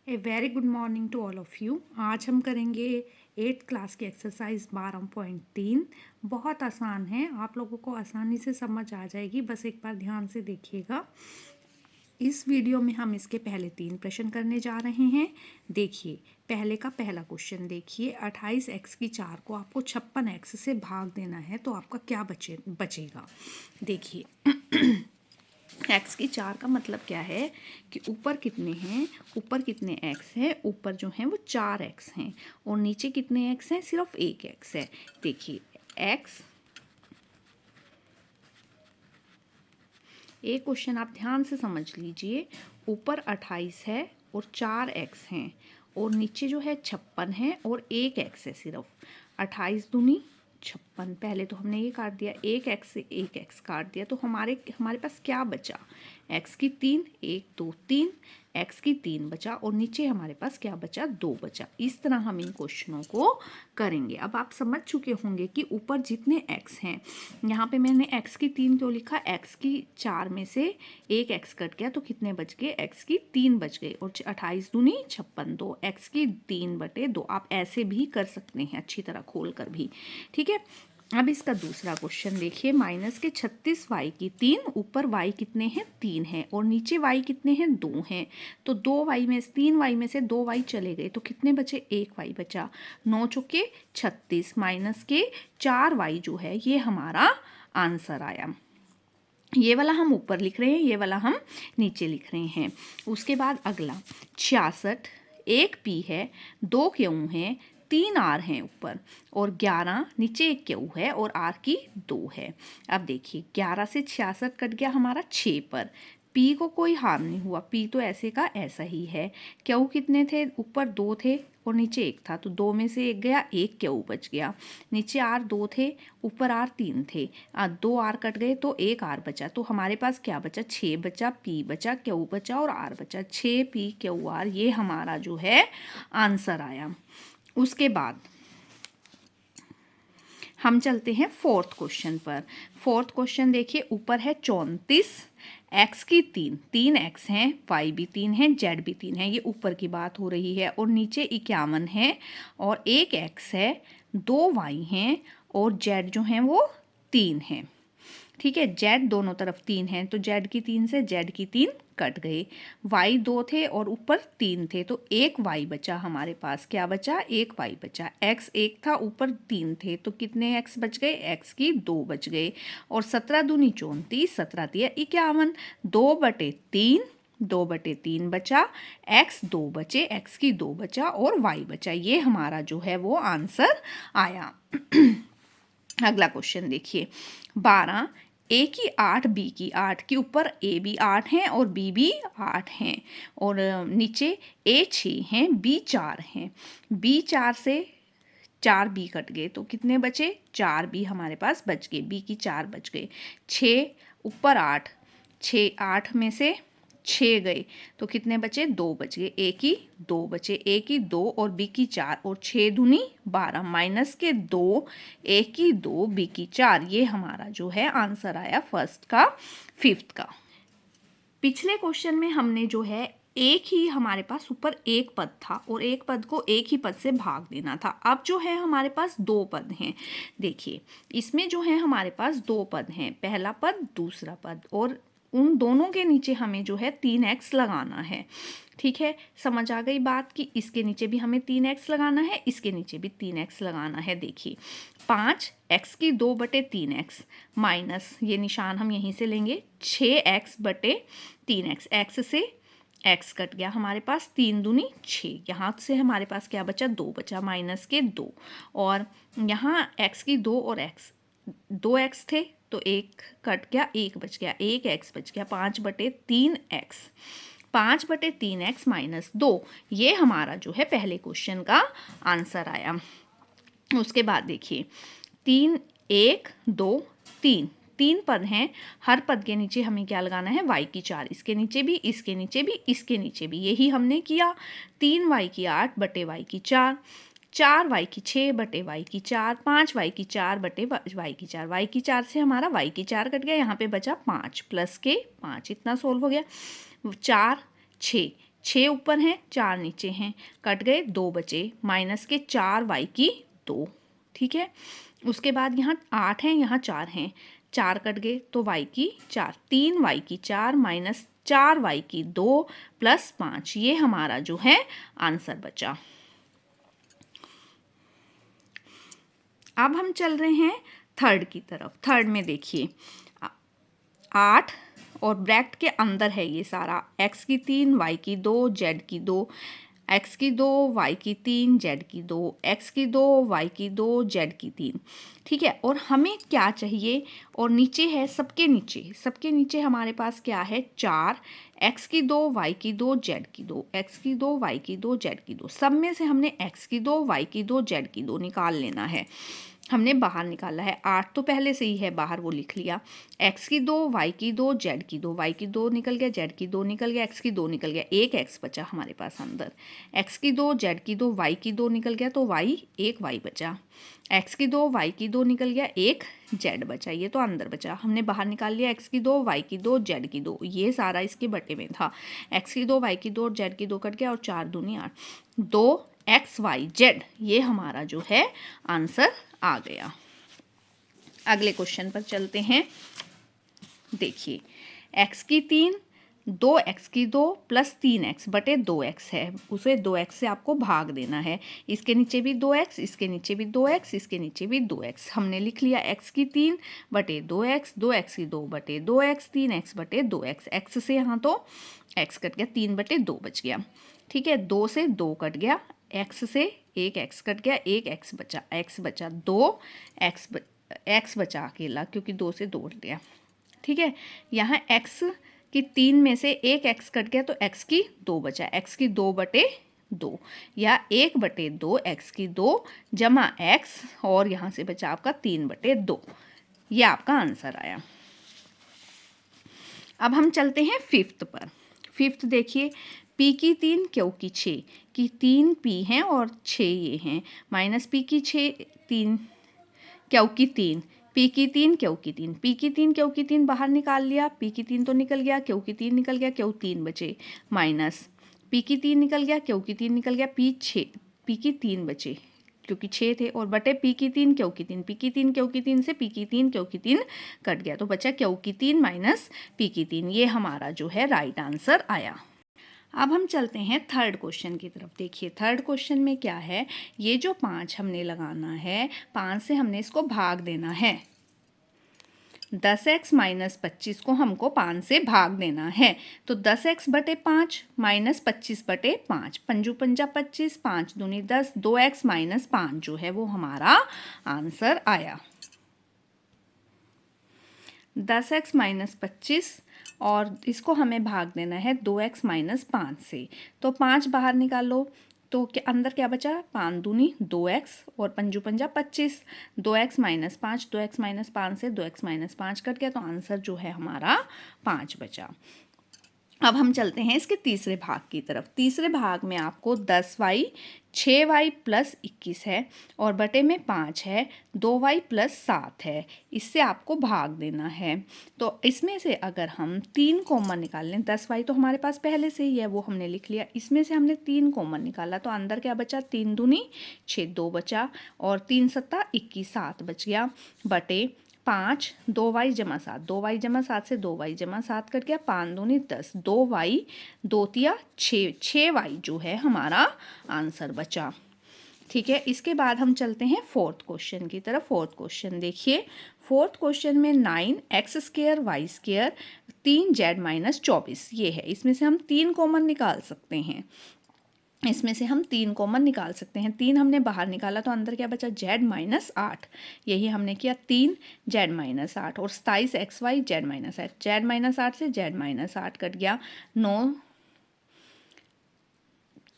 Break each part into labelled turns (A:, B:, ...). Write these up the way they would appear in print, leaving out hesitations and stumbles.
A: A very good morning to all of you. आज हम करेंगे 8th क्लास की एक्सरसाइज 12.3। बहुत आसान है, आप लोगों को आसानी से समझ आ जाएगी, बस एक बार ध्यान से देखिएगा। इस वीडियो में हम इसके पहले 3 प्रश्न करने जा रहे हैं। देखिए, पहले का पहला क्वेश्चन देखिए, 28x की 4 को आपको 56x से भाग देना है तो आपका क्या बचेगा। देखिए x की 4 का मतलब क्या है कि ऊपर कितने हैं, ऊपर कितने x हैं, ऊपर जो हैं वो 4x हैं और नीचे कितने x हैं, सिर्फ एक x है। देखिए x, एक क्वेश्चन आप ध्यान से समझ लीजिए। ऊपर 28 है और 4x हैं और नीचे जो है 56 है और एक x है सिर्फ। 28 दूनी 56, पहले तो हमने ये काट दिया, एक x से एक x काट दिया तो हमारे पास क्या बचा, x की 3, 1 2 3, x की 3 बचा और नीचे हमारे पास क्या बचा, 2 बचा। इस तरह हम इन क्वेश्चनों को करेंगे। अब आप समझ चुके होंगे कि ऊपर जितने x हैं, यहाँ पे मैंने x की 3 क्यों लिखा, x की 4 में से एक x कट गया तो कितने बच गए, x की 3 बच गए और 28 दूनी 56, 2 x की 3/2। आप ऐसे भी कर सकते हैं, अच्छी तरह खोल कर भी, ठीक है। अब इसका दूसरा क्वेश्चन देखिए, माइनस के 36y की 3, ऊपर y कितने हैं, 3 हैं और नीचे y कितने हैं, 2 हैं। तो 2y में 3y में से 2y चले गए तो कितने बचे, 1y बचा। 9 चौके 36 माइनस के 4y जो है ये हमारा आंसर आया। ये वाला हम ऊपर लिख रहे हैं, ये वाला हम नीचे लिख रहे हैं। उसके बाद अगला 66, एक p है, 2 q हैं, 3 r हैं ऊपर और 11 नीचे एक q है और r की 2 है। अब देखिए 11 से 66 कट गया हमारा 6 पर, p को कोई हार्म नहीं हुआ, p तो ऐसे का ऐसा ही है। q कितने थे, ऊपर 2 थे और नीचे 1 था तो 2 में से 1 गया, 1 q बच गया। नीचे r 2 थे, ऊपर r 3 थे, 2 r कट गए तो 1 r बचा। तो हमारे पास क्या बचा, 6 बचा, p बचा, q बचा और r बचा। 6 p q r ये हमारा जो है आंसर आया। उसके बाद हम चलते हैं 4th क्वेश्चन पर। 4th क्वेश्चन देखिए, ऊपर है 34, x की 3 x हैं, y भी 3 है, z भी 3 है, ये ऊपर की बात हो रही है। और नीचे 51 है और एक x है, 2 y हैं और z जो हैं वो 3 हैं, ठीक है। z दोनों तरफ 3 है तो z की 3 से z की 3 कट गए। y 2 थे और ऊपर 3 थे तो एक y बचा हमारे पास, क्या बचा, एक y बचा। x 1 था, ऊपर 3 थे तो कितने x बच गए, x की 2 बच गए। और 17 दूनी 34, 17 तिया 51, 2/3, 2/3 बचा, x 2 बचे, x की 2 बचा और y बचा। ये हमारा जो है वो आंसर आया। अगला क्वेश्चन देखिए, 12, ए की 8 बी की 8 के ऊपर ए भी 8 हैं और बी भी 8 हैं और नीचे ए 6 हैं, बी 4 हैं। बी 4 से 4 बी कट गए तो कितने बचे, 4 बी हमारे पास बच गए, बी की 4 बच गए। 6 ऊपर 8, 6 8 में से 6 गए तो कितने बचे, 2 बच गए। ए की 2 बचे, ए की 2 और बी की 4 और 6 दूनी 12 माइनस के 2, ए की 2 बी की 4। ये हमारा जो है आंसर आया फर्स्ट का, 5th का। पिछले क्वेश्चन में हमने जो है एक ही हमारे पास ऊपर एक पद था और एक पद को एक ही पद से भाग देना था। अब जो है हमारे पास 2 पद हैं। देखिए इसमें जो है हमारे पास 2 पद हैं, पहला पद दूसरा पद, और उन दोनों के नीचे हमें जो है 3x लगाना है, ठीक है। समझ आ गई बात कि इसके नीचे भी हमें 3x लगाना है, इसके नीचे भी 3x लगाना है। देखिए 5 x की 2/3x माइनस, ये निशान हम यहीं से लेंगे, 6x/3x, x से x कट गया हमारे पास, 3 दूनी 6, यहाँ से हमारे पास क्या बचा, 2 बचा, माइनस के 2 और यहाँ x की 2 और x 2x थे तो 1 कट गया, 1 बच गया, 1x बच गया, 5/3x, 5/3x माइनस 2। ये हमारा जो है पहले क्वेश्चन का आंसर आया। उसके बाद देखिए 3 1 2 3, 3 पद हैं, हर पद के नीचे हमें क्या लगाना है, y की 4, इसके नीचे भी, इसके नीचे भी, इसके नीचे भी, यही हमने किया। 3y की 8 बटे y की 4, 4y की 6 बटे y की 4, 5y की 4 बटे y की 4, y की 4 से हमारा y की 4 कट गया, यहाँ पे बचा 5 प्लस के 5, इतना सोल्व हो गया। 4 6 6 ऊपर हैं 4 नीचे हैं, कट गए 2 बचे, माइनस के 4y2। ठीक है, उसके बाद यहाँ 8 हैं, यहाँ 4 हैं, 4 कट गए तो y4, 3y4 minus 4y2 plus 5, ये हमारा जो है आंसर बचा। अब हम चल रहे हैं थर्ड की तरफ। थर्ड में देखिए 8 और ब्रैकेट के अंदर है ये सारा, x3 y2 z2, x2 y3 z2, x2 y2 z3। ठीक है, और हमें क्या चाहिए, और नीचे है सबके नीचे हमारे पास क्या है 4, x2 y2 z2, x2 y2 z2। सब में से हमने x2 y2 z2 निकाल लेना है, हमने बाहर निकाला है। 8 तो पहले से ही है बाहर, वो लिख लिया। x2 y2 z2, y2 निकल गया, z2 निकल गया, x2 निकल गया, एक x बचा हमारे पास अंदर। x2 z2 y2 निकल गया तो एक y बचा, x2 y2 निकल गया, एक z बचा, ये तो अंदर बचा। हमने बाहर निकाल लिया x2 y2 z2, ये सारा इसके बटे में था। x2 y2 और z2 कट गया और 4 दूनी 8, 2 x y z, ये हमारा जो है आंसर आ गया। अगले क्वेश्चन पर चलते हैं। देखिए x3 2x2 प्लस 3x बटे 2x है, उसे 2x से आपको भाग देना है। इसके नीचे भी 2x, इसके नीचे भी 2x, इसके नीचे भी 2x। हमने लिख लिया x3 बटे 2x, 2x2 बटे 2x, 3x बटे 2x। x से यहाँ तो x कट गया, 3 बटे 2 बच गया। ठीक है, 2 से 2 कट गया, x से एक x कट गया, एक x बचा, x बचा 2, x बचा अकेला क्योंकि 2 से 2 कट गया। ठीक है, यहाँ x की 3 में से एक x कट गया तो x की 2 बचा, x की 2 बटे 2 या 1 बटे 2 x की 2 जमा x, और यहाँ से बचा आपका 3 बटे 2, ये आपका आंसर आया। अब हम चलते हैं फिफ्थ पर। फिफ्थ देखिए p की 3 q की 6 की 3 p हैं और 6 ये हैं, माइनस p की 6 3 q की 3, p की 3 q की 3, p की 3 q की 3 बाहर निकाल लिया, p की 3 तो निकल गया, q की 3 निकल गया, q 3 बचे, माइनस p की 3 निकल गया, q की 3 निकल गया, p की 3 बचे क्योंकि 6 थे, और बटे p की 3 q की 3, p की 3 q की 3 से p की 3 q की 3 कट गया तो बचा q की 3 माइनस p की 3, ये हमारा जो है राइट आंसर आया। अब हम चलते हैं थर्ड क्वेश्चन की तरफ। देखिए थर्ड क्वेश्चन में क्या है, ये जो 5 हमने लगाना है, 5 से हमने इसको भाग देना है। 10x माइनस 25 को हमको 5 से भाग देना है, तो 10x बटे 5 माइनस 25 बटे 5, पंजू पंजा 25, 5 दूनी 10, 2x माइनस 5 जो है वो हमारा आंसर आया। 10x माइनस 25 और इसको हमें भाग देना है 2x माइनस 5 से, तो 5 बाहर निकालो तो क्या अंदर क्या बचा, 5 दूनी 2x और पंजू पंजा 25, 2x माइनस 5, 2x माइनस 5 से 2x माइनस 5 कट गया तो आंसर जो है हमारा 5 बचा। अब हम चलते हैं इसके तीसरे भाग की तरफ। तीसरे भाग में आपको 10y 6y प्लस 21 है और बटे में 5 है, 2y प्लस 7 है, इससे आपको भाग देना है। तो इसमें से अगर हम 3 कॉमन निकाल लें, 10y तो हमारे पास पहले से ही है वो हमने लिख लिया, इसमें से हमने 3 कॉमन निकाला तो अंदर क्या बचा, 3 दूनी 6, 2 बचा, और 3 सत्ता 21, 7 बच गया, बटे 5, 2y जमा 7, 2y जमा 7 से 2y जमा 7 कट गया, 5 दूनी 10, 2y 2 तिया 6, 6y जो है हमारा आंसर बचा। ठीक है, इसके बाद हम चलते हैं फोर्थ क्वेश्चन की तरफ। फोर्थ क्वेश्चन देखिए, फोर्थ क्वेश्चन में 9x square Y square 3z minus 24 ये है, इसमें से हम 3 कॉमन निकाल सकते हैं, इसमें से हम 3 कॉमन निकाल सकते हैं। 3 हमने बाहर निकाला तो अंदर क्या बचा, z माइनस 8, यही हमने किया, 3 z माइनस 8 और 27 xy z minus 8, z minus 8 से z माइनस 8 कट गया, 9,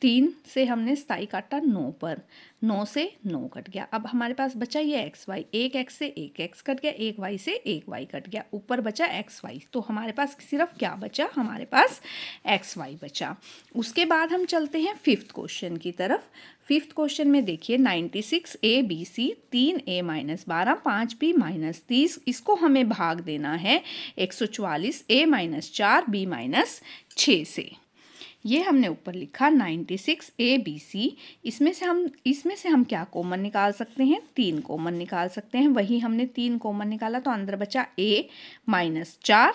A: 3 से हमने 27 काटा 9 पर, 9 से 9 कट गया। अब हमारे पास बचा ये एक्स वाई, एक एक्स से एक एक्स कट गया, एक वाई से एक वाई कट गया, ऊपर बचा एक्स वाई, तो हमारे पास सिर्फ क्या बचा, हमारे पास एक्स वाई बचा। उसके बाद हम चलते हैं फिफ्थ क्वेश्चन की तरफ। फिफ्थ क्वेश्चन में देखिए 96 A B C 3a minus 12 5b minus 30, इसको हमें भाग देना है 144 a माइनस 4 b माइनस 6 से। ये हमने ऊपर लिखा 96 ABC। इसमें से हम क्या कॉमन निकाल सकते हैं, 3 कॉमन निकाल सकते हैं। वही हमने 3 कॉमन निकाला तो अंदर बचा A माइनस 4,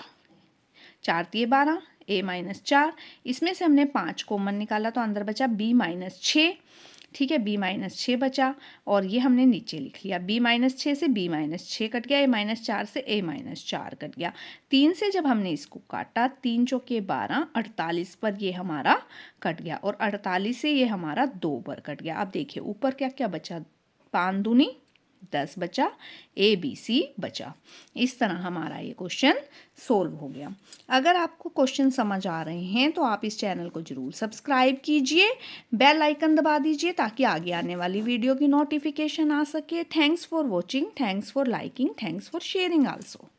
A: 4 तिये 12, A माइनस 4। इसमें से हमने 5 कॉमन निकाला तो अंदर बचा B माइनस 6। ठीक है, B माइनस 6 बचा और ये हमने नीचे लिख लिया। B माइनस 6 से B माइनस 6 कट गया, A माइनस 4 से A माइनस 4 कट गया। 3 से जब हमने इसको काटा, 3 चौके 12, 48 पर ये हमारा कट गया और 48 से ये हमारा 2 पर कट गया। अब देखिए ऊपर क्या क्या बचा, 5 दूनी 10 बचा, ABC बचा। इस तरह हमारा ये क्वेश्चन सोल्व हो गया। अगर आपको क्वेश्चन समझ आ रहे हैं तो आप इस चैनल को ज़रूर सब्सक्राइब कीजिए, बेल आइकन दबा दीजिए ताकि आगे आने वाली वीडियो की नोटिफिकेशन आ सके। Thanks for watching, thanks for liking, thanks for sharing also.